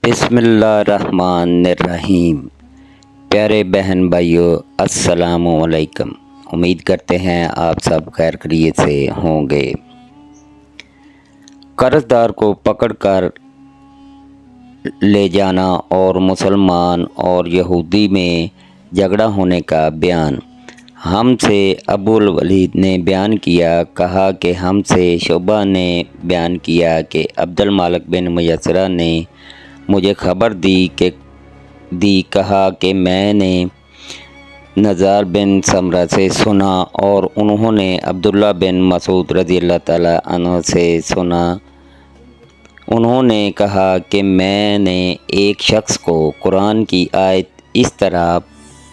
बिस्मिल्लाहिर्रहमानिर्रहीम। प्यारे बहन भाइयों, अस्सलामु अलैकुम। उम्मीद करते हैं आप सब खैर खैरियत से होंगे। कर्जदार को पकड़कर ले जाना और मुसलमान और यहूदी में झगड़ा होने का बयान। हमसे अबुल वलीद ने बयान किया, कहा कि हमसे शुबा ने बयान किया कि अब्दुल मालिक बिन मुयस्सरा ने मुझे खबर दी, कहा कि मैंने नज़ार बिन समरा से सुना और उन्होंने अब्दुल्ला बिन मसूद रज़ियल्लाहु ताला अन्हु से सुना। उन्होंने कहा कि मैंने एक शख्स को कुरान की आयत इस तरह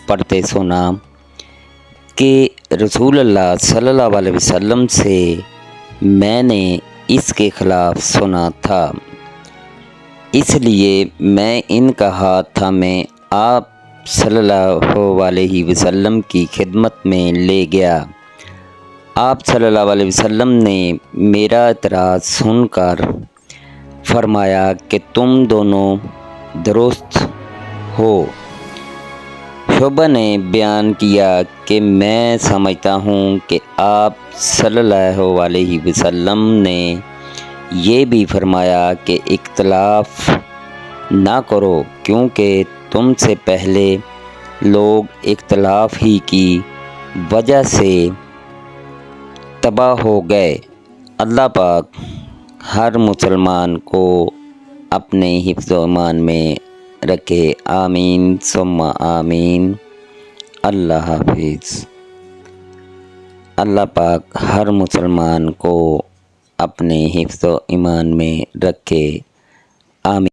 पढ़ते सुना कि रसूलुल्लाह सल्लल्लाहु अलैहि वसल्लम से मैंने इसके ख़िलाफ़ सुना था, इसलिए मैं इनका हाथ थामे आप सल्लल्लाहु अलैहि वसल्लम की खिदमत में ले गया। आप सल्लल्लाहु अलैहि वसल्लम ने मेरा एतराज़ सुनकर फरमाया कि तुम दोनों दुरुस्त हो। शुबा ने बयान किया कि मैं समझता हूँ कि आप सल्लल्लाहु अलैहि वसल्लम ने ये भी फरमाया कि इख्तिलाफ़ ना करो, क्योंकि तुमसे पहले लोग इख्तिलाफ़ ही की वजह से तबाह हो गए। अल्लाह पाक हर मुसलमान को अपने हिफ्ज़ व ईमान में रखे। आमीन सुम्मा आमीन। अल्लाह हाफिज़। अल्लाह पाक हर मुसलमान को अपने हिफ्ज़ व ईमान में रखे। आमीन।